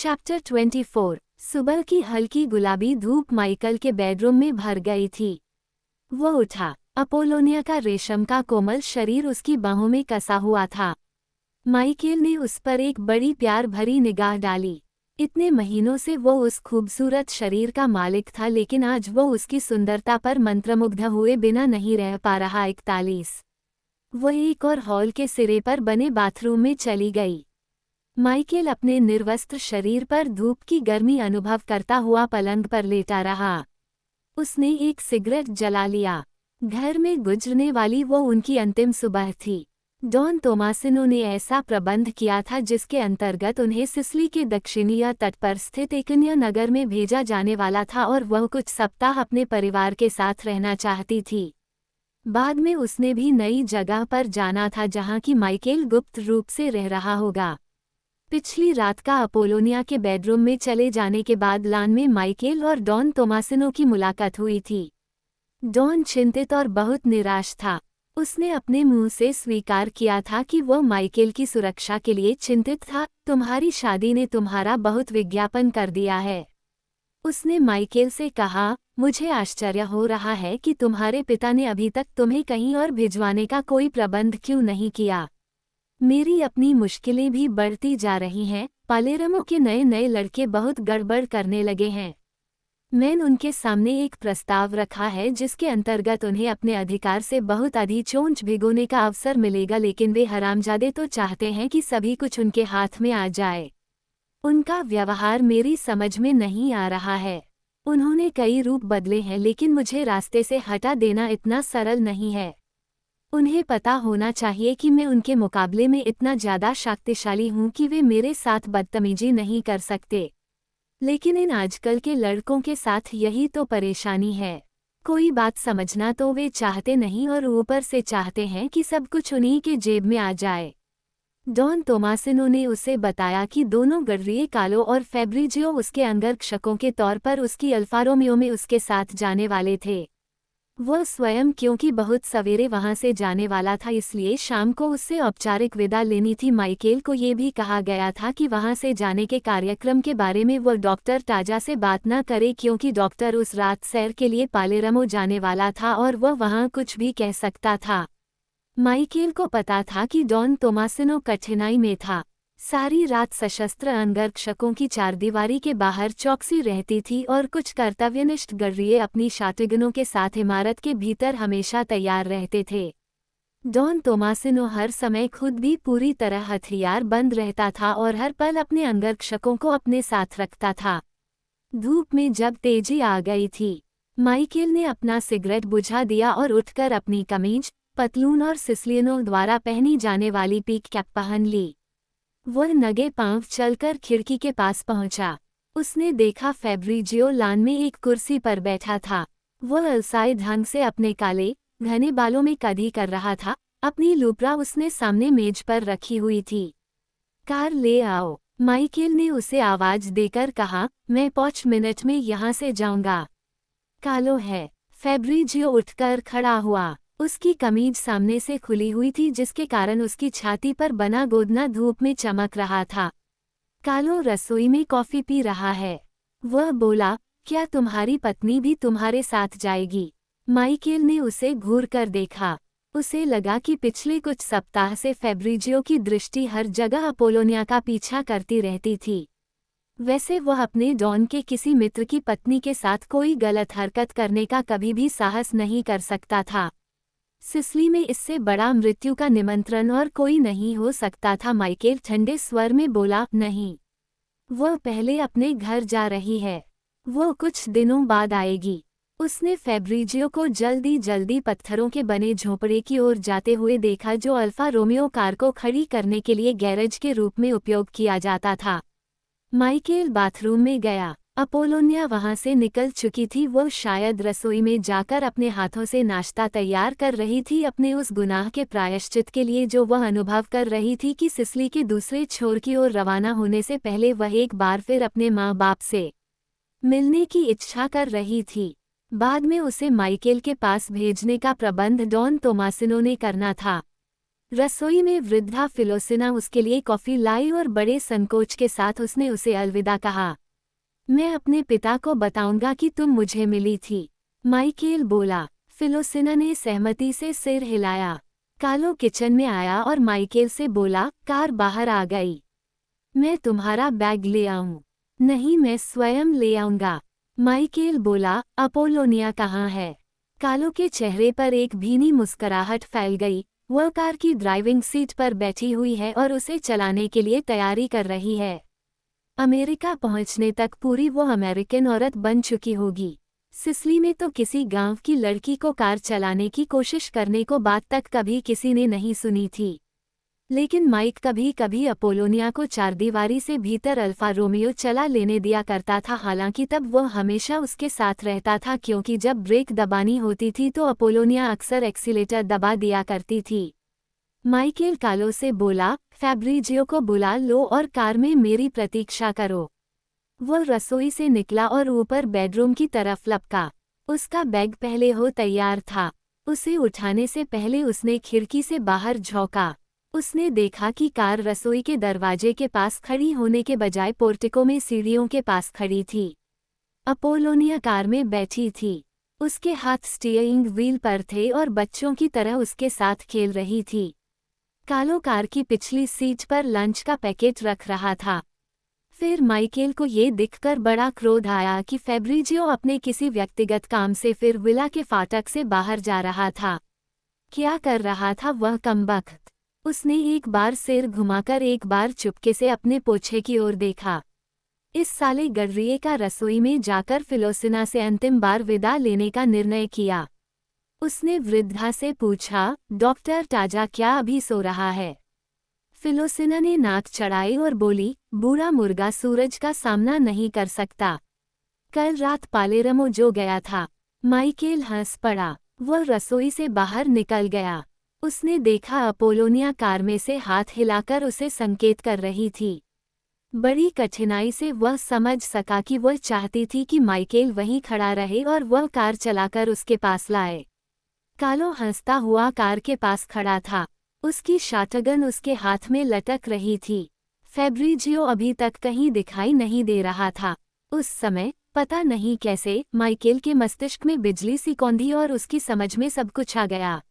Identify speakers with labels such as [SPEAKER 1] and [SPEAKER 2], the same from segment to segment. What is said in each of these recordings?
[SPEAKER 1] Chapter 24। सुबह की हल्की गुलाबी धूप माइकल के बेडरूम में भर गई थी। वो उठा। अपोलोनिया का रेशम का कोमल शरीर उसकी बाहों में कसा हुआ था। माइकेल ने उस पर एक बड़ी प्यार भरी निगाह डाली। इतने महीनों से वो उस खूबसूरत शरीर का मालिक था, लेकिन आज वो उसकी सुंदरता पर मंत्रमुग्ध हुए बिना नहीं रह पा रहा। 41। वो एक और हॉल के सिरे पर बने बाथरूम में चली गई। माइकेल अपने निर्वस्त्र शरीर पर धूप की गर्मी अनुभव करता हुआ पलंग पर लेटा रहा। उसने एक सिगरेट जला लिया। घर में गुजरने वाली वो उनकी अंतिम सुबह थी। डॉन तोमासिनो ने ऐसा प्रबंध किया था जिसके अंतर्गत उन्हें सिसिली के दक्षिणीय तट पर स्थित एकन्या नगर में भेजा जाने वाला था और वह कुछ सप्ताह अपने परिवार के साथ रहना चाहती थी। बाद में उसने भी नई जगह पर जाना था जहां की माइकेल गुप्त रूप से रह रहा होगा। पिछली रात का अपोलोनिया के बेडरूम में चले जाने के बाद लान में माइकेल और डॉन तोमासिनो की मुलाकात हुई थी। डॉन चिंतित और बहुत निराश था। उसने अपने मुंह से स्वीकार किया था कि वह माइकेल की सुरक्षा के लिए चिंतित था। तुम्हारी शादी ने तुम्हारा बहुत विज्ञापन कर दिया है। उसने माइकेल से कहा, मुझे आश्चर्य हो रहा है कि तुम्हारे पिता ने अभी तक तुम्हें कहीं और भिजवाने का कोई प्रबंध क्यों नहीं किया। मेरी अपनी मुश्किलें भी बढ़ती जा रही हैं। पालेरमो के नए नए लड़के बहुत गड़बड़ करने लगे हैं। मैंने उनके सामने एक प्रस्ताव रखा है जिसके अंतर्गत उन्हें अपने अधिकार से बहुत अधिक चोंच भिगोने का अवसर मिलेगा, लेकिन वे हरामजादे तो चाहते हैं कि सभी कुछ उनके हाथ में आ जाए। उनका व्यवहार मेरी समझ में नहीं आ रहा है। उन्होंने कई रूप बदले हैं, लेकिन मुझे रास्ते से हटा देना इतना सरल नहीं है। उन्हें पता होना चाहिए कि मैं उनके मुकाबले में इतना ज़्यादा शक्तिशाली हूँ कि वे मेरे साथ बदतमीजी नहीं कर सकते। लेकिन इन आजकल के लड़कों के साथ यही तो परेशानी है। कोई बात समझना तो वे चाहते नहीं और ऊपर से चाहते हैं कि सब कुछ उन्हीं के जेब में आ जाए। डॉन तोमासिनो ने उसे बताया कि दोनों गडरिए कालो और फेब्रिजियो उसके अंगरक्षकों के तौर पर उसकी अल्फा रोमियो में उसके साथ जाने वाले थे। वह स्वयं क्योंकि बहुत सवेरे वहां से जाने वाला था, इसलिए शाम को उससे औपचारिक विदा लेनी थी। माइकेल को ये भी कहा गया था कि वहां से जाने के कार्यक्रम के बारे में वह डॉक्टर टाजा से बात न करे, क्योंकि डॉक्टर उस रात सैर के लिए पालेरमो जाने वाला था और वह वहां कुछ भी कह सकता था। माइकेल को पता था कि डॉन तोमासिनो कठिनाई में था। सारी रात सशस्त्र अंगरक्षकों की चारदीवारी के बाहर चौकसी रहती थी और कुछ कर्तव्यनिष्ठ गडरिए अपनी शाटिगनों के साथ इमारत के भीतर हमेशा तैयार रहते थे। डॉन तोमासिनो हर समय खुद भी पूरी तरह हथियार बंद रहता था और हर पल अपने अंगरक्षकों को अपने साथ रखता था। धूप में जब तेजी आ गई थी, माइकेल ने अपना सिगरेट बुझा दिया और उठकर अपनी कमीज, पतलून और सिसिलियनों द्वारा पहनी जाने वाली पीक कैप पहन ली। वह नंगे पांव चलकर खिड़की के पास पहुंचा। उसने देखा फेब्रिजियो लान में एक कुर्सी पर बैठा था। वह अलसाए ढंग से अपने काले घने बालों में कधी कर रहा था। अपनी लूपरा उसने सामने मेज पर रखी हुई थी। कार ले आओ, माइकेल ने उसे आवाज देकर कहा। मैं 5 मिनट में यहाँ से जाऊंगा। कालो है। फेब्रिजियो उठकर खड़ा हुआ। उसकी कमीज सामने से खुली हुई थी, जिसके कारण उसकी छाती पर बना गोदना धूप में चमक रहा था। कालो रसोई में कॉफी पी रहा है। वह बोला, क्या तुम्हारी पत्नी भी तुम्हारे साथ जाएगी? माइकेल ने उसे घूर कर देखा। उसे लगा कि पिछले कुछ सप्ताह से फेब्रिजियो की दृष्टि हर जगह अपोलोनिया का पीछा करती रहती थी। वैसे वह अपने डॉन के किसी मित्र की पत्नी के साथ कोई गलत हरकत करने का कभी भी साहस नहीं कर सकता था। सिसिली में इससे बड़ा मृत्यु का निमंत्रण और कोई नहीं हो सकता था। माइकेल ठंडे स्वर में बोला, नहीं, वह पहले अपने घर जा रही है। वो कुछ दिनों बाद आएगी। उसने फेब्रिजियो को जल्दी जल्दी पत्थरों के बने झोंपड़े की ओर जाते हुए देखा, जो अल्फा रोमियो कार को खड़ी करने के लिए गैरेज के रूप में उपयोग किया जाता था। माइकेल बाथरूम में गया। अपोलोनिया वहां से निकल चुकी थी। वो शायद रसोई में जाकर अपने हाथों से नाश्ता तैयार कर रही थी, अपने उस गुनाह के प्रायश्चित के लिए जो वह अनुभव कर रही थी कि सिसिली के दूसरे छोर की ओर रवाना होने से पहले वह एक बार फिर अपने माँ बाप से मिलने की इच्छा कर रही थी। बाद में उसे माइकेल के पास भेजने का प्रबंध डॉन तोमासिनो ने करना था। रसोई में वृद्धा फिलोसिना उसके लिए कॉफी लाई और बड़े संकोच के साथ उसने उसे अलविदा कहा। मैं अपने पिता को बताऊंगा कि तुम मुझे मिली थी, माइकेल बोला। फिलोसिना ने सहमति से सिर हिलाया। कालो किचन में आया और माइकेल से बोला, कार बाहर आ गई। मैं तुम्हारा बैग ले आऊं? नहीं, मैं स्वयं ले आऊंगा, माइकेल बोला। अपोलोनिया कहाँ है? कालो के चेहरे पर एक भीनी मुस्कुराहट फैल गई। वह कार की ड्राइविंग सीट पर बैठी हुई है और उसे चलाने के लिए तैयारी कर रही है। अमेरिका पहुंचने तक पूरी वो अमेरिकन औरत बन चुकी होगी। सिसिली में तो किसी गांव की लड़की को कार चलाने की कोशिश करने को बात तक कभी किसी ने नहीं सुनी थी। लेकिन माइक कभी कभी अपोलोनिया को चारदीवारी से भीतर अल्फा रोमियो चला लेने दिया करता था। हालांकि तब वह हमेशा उसके साथ रहता था, क्योंकि जब ब्रेक दबानी होती थी तो अपोलोनिया अक्सर एक्सीलेटर दबा दिया करती थी। माइकेल कालो से बोला, फैब्रिजियो को बुला लो और कार में मेरी प्रतीक्षा करो। वह रसोई से निकला और ऊपर बेडरूम की तरफ लपका। उसका बैग पहले हो तैयार था। उसे उठाने से पहले उसने खिड़की से बाहर झोंका। उसने देखा कि कार रसोई के दरवाजे के पास खड़ी होने के बजाय पोर्टिको में सीढ़ियों के पास खड़ी थी। अपोलोनिया कार में बैठी थी। उसके हाथ स्टीयरिंग व्हील पर थे और बच्चों की तरह उसके साथ खेल रही थी। कालो कार की पिछली सीट पर लंच का पैकेट रख रहा था। फिर माइकेल को ये दिखकर बड़ा क्रोध आया कि फैब्रिजियो अपने किसी व्यक्तिगत काम से फिर विला के फाटक से बाहर जा रहा था। क्या कर रहा था वह कमबख्त? उसने एक बार सिर घुमाकर एक बार चुपके से अपने पोछे की ओर देखा। इस साले गडरिए का रसोई में जाकर फिलोसिना से अंतिम बार विदा लेने का निर्णय किया। उसने वृद्धा से पूछा, डॉक्टर टाजा क्या अभी सो रहा है? फिलोसिना ने नाक चढ़ाई और बोली, बूढ़ा मुर्गा सूरज का सामना नहीं कर सकता। कल रात पालेरमो जो गया था। माइकेल हंस पड़ा। वह रसोई से बाहर निकल गया। उसने देखा अपोलोनिया कार में से हाथ हिलाकर उसे संकेत कर रही थी। बड़ी कठिनाई से वह समझ सका कि वह चाहती थी कि माइकेल वहीं खड़ा रहे और वह कार चलाकर उसके पास लाए। कालो हंसता हुआ कार के पास खड़ा था। उसकी शॉटगन उसके हाथ में लटक रही थी। फैब्रिजियो अभी तक कहीं दिखाई नहीं दे रहा था। उस समय पता नहीं कैसे माइकेल के मस्तिष्क में बिजली सी कौंधी और उसकी समझ में सब कुछ आ गया।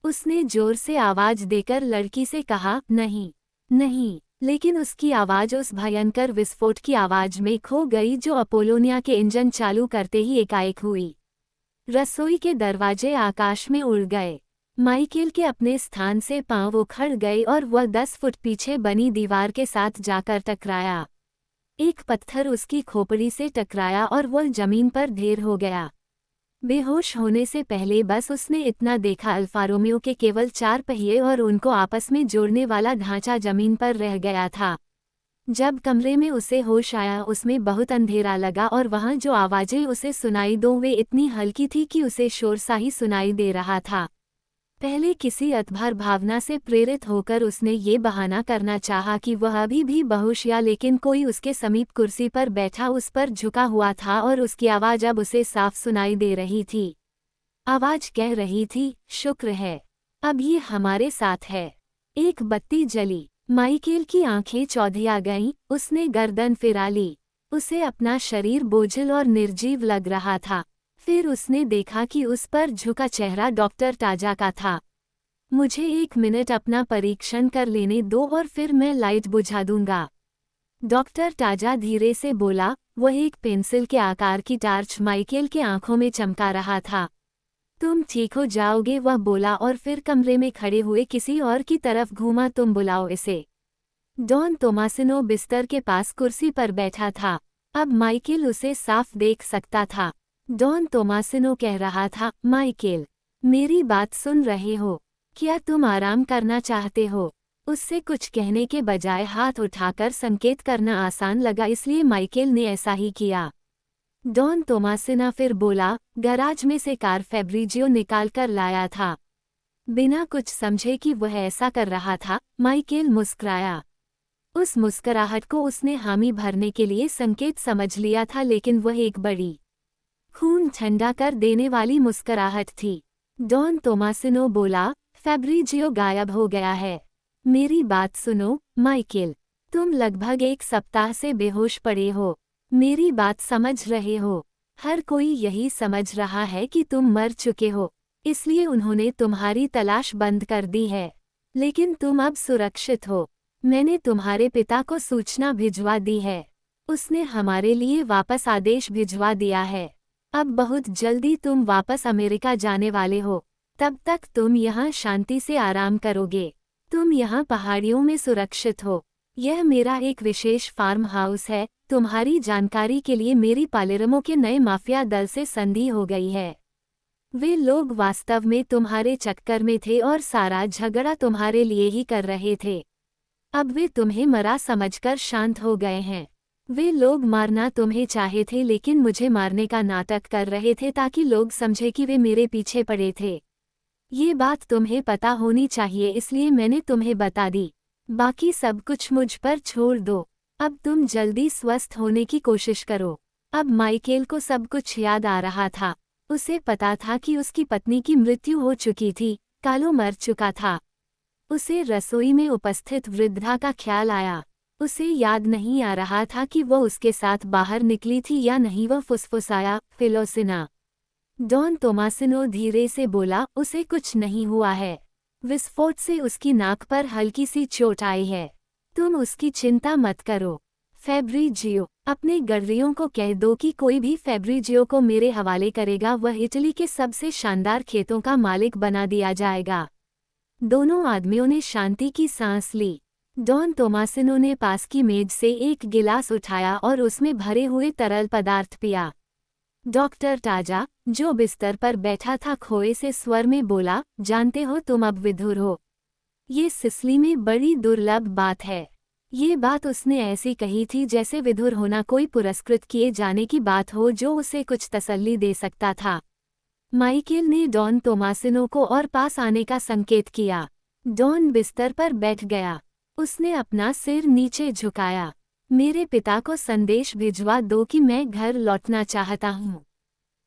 [SPEAKER 1] उसने जोर से आवाज देकर लड़की से कहा, नहीं, नहीं, लेकिन उसकी आवाज उस भयंकर विस्फोट की आवाज में खो गई जो अपोलोनिया के इंजन चालू करते ही एकाएक हुई। रसोई के दरवाजे आकाश में उड़ गए। माइकेल के अपने स्थान से पांव उखड़ गए और वह 10 फुट पीछे बनी दीवार के साथ जाकर टकराया। एक पत्थर उसकी खोपड़ी से टकराया और वह जमीन पर ढेर हो गया। बेहोश होने से पहले बस उसने इतना देखा, अल्फा रोमियो के केवल 4 पहिए और उनको आपस में जोड़ने वाला ढांचा जमीन पर रह गया था। जब कमरे में उसे होश आया उसमें बहुत अंधेरा लगा और वहां जो आवाजें उसे सुनाई दो वे इतनी हल्की थी कि उसे शोर सा ही सुनाई दे रहा था। पहले किसी अतभार भावना से प्रेरित होकर उसने ये बहाना करना चाहा कि वह अभी भी बेहोश, लेकिन कोई उसके समीप कुर्सी पर बैठा उस पर झुका हुआ था और उसकी आवाज अब उसे साफ सुनाई दे रही थी। आवाज कह रही थी, शुक्र है, अब ये हमारे साथ है। एक बत्ती जली। माइकेल की आंखें चौधिया गईं। उसने गर्दन फिरा ली। उसे अपना शरीर बोझिल और निर्जीव लग रहा था। फिर उसने देखा कि उस पर झुका चेहरा डॉक्टर टाजा का था। मुझे 1 मिनट अपना परीक्षण कर लेने दो और फिर मैं लाइट बुझा दूंगा, डॉक्टर टाजा धीरे से बोला। वह एक पेंसिल के आकार की टार्च माइकेल के आंखों में चमका रहा था। तुम ठीक हो जाओगे, वह बोला और फिर कमरे में खड़े हुए किसी और की तरफ घूमा। तुम बुलाओ इसे। डॉन तोमासिनो बिस्तर के पास कुर्सी पर बैठा था। अब माइकेल उसे साफ देख सकता था। डॉन तोमासिनो कह रहा था, माइकेल, मेरी बात सुन रहे हो? क्या तुम आराम करना चाहते हो? उससे कुछ कहने के बजाय हाथ उठाकर संकेत करना आसान लगा, इसलिए माइकेल ने ऐसा ही किया। डॉन तोमासिना फिर बोला, गराज में से कार फैब्रिजियो निकाल कर लाया था। बिना कुछ समझे कि वह ऐसा कर रहा था, माइकेल मुस्कुराया। उस मुस्कुराहट को उसने हामी भरने के लिए संकेत समझ लिया था, लेकिन वह एक बड़ी खून ठंडा कर देने वाली मुस्कुराहट थी। डॉन तोमासिनो बोला, फैब्रिजियो गायब हो गया है। मेरी बात सुनो, माइकल। तुम लगभग 1 सप्ताह से बेहोश पड़े हो। मेरी बात समझ रहे हो? हर कोई यही समझ रहा है कि तुम मर चुके हो, इसलिए उन्होंने तुम्हारी तलाश बंद कर दी है। लेकिन तुम अब सुरक्षित हो। मैंने तुम्हारे पिता को सूचना भिजवा दी है। उसने हमारे लिए वापस आदेश भिजवा दिया है। अब बहुत जल्दी तुम वापस अमेरिका जाने वाले हो। तब तक तुम यहाँ शांति से आराम करोगे। तुम यहाँ पहाड़ियों में सुरक्षित हो। यह मेरा एक विशेष फार्म हाउस है। तुम्हारी जानकारी के लिए मेरी पालेर्मो के नए माफिया दल से संधि हो गई है। वे लोग वास्तव में तुम्हारे चक्कर में थे और सारा झगड़ा तुम्हारे लिए ही कर रहे थे। अब वे तुम्हें मरा समझकर शांत हो गए हैं। वे लोग मारना तुम्हें चाहे थे, लेकिन मुझे मारने का नाटक कर रहे थे ताकि लोग समझे कि वे मेरे पीछे पड़े थे। ये बात तुम्हें पता होनी चाहिए, इसलिए मैंने तुम्हें बता दी। बाकी सब कुछ मुझ पर छोड़ दो। अब तुम जल्दी स्वस्थ होने की कोशिश करो। अब माइकेल को सब कुछ याद आ रहा था। उसे पता था कि उसकी पत्नी की मृत्यु हो चुकी थी, कालो मर चुका था। उसे रसोई में उपस्थित वृद्धा का ख्याल आया। उसे याद नहीं आ रहा था कि वो उसके साथ बाहर निकली थी या नहीं। वह फुसफुसाया, फिलोसिना। डॉन तोमासिनो धीरे से बोला, उसे कुछ नहीं हुआ है। विस्फोट से उसकी नाक पर हल्की सी चोट आई है। तुम उसकी चिंता मत करो। फैब्रिजियो, अपने गडरियों को कह दो कि कोई भी फैब्रिजियो को मेरे हवाले करेगा, वह इटली के सबसे शानदार खेतों का मालिक बना दिया जाएगा। दोनों आदमियों ने शांति की सांस ली। डॉन तोमासिनो ने पास की मेज से एक गिलास उठाया और उसमें भरे हुए तरल पदार्थ पिया। डॉक्टर टाजा, जो बिस्तर पर बैठा था, खोए से स्वर में बोला, जानते हो तुम अब विधुर हो। ये सिसिली में बड़ी दुर्लभ बात है। ये बात उसने ऐसी कही थी जैसे विधुर होना कोई पुरस्कृत किए जाने की बात हो जो उसे कुछ तसल्ली दे सकता था। माइकेल ने डॉन तोमासिनो को और पास आने का संकेत किया। डॉन बिस्तर पर बैठ गया। उसने अपना सिर नीचे झुकाया। मेरे पिता को संदेश भिजवा दो कि मैं घर लौटना चाहता हूँ।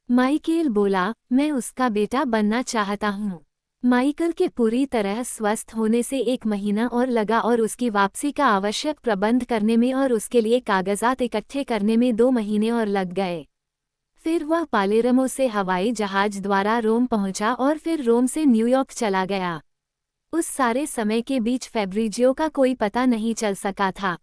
[SPEAKER 1] माइकेल बोला, मैं उसका बेटा बनना चाहता हूँ। माइकल के पूरी तरह स्वस्थ होने से 1 महीना और लगा और उसकी वापसी का आवश्यक प्रबंध करने में और उसके लिए कागजात इकट्ठे करने में 2 महीने और लग गए। फिर वह पालेर्मो से हवाई जहाज द्वारा रोम पहुंचा और फिर रोम से न्यूयॉर्क चला गया। उस सारे समय के बीच फैब्रिजियो का कोई पता नहीं चल सका था।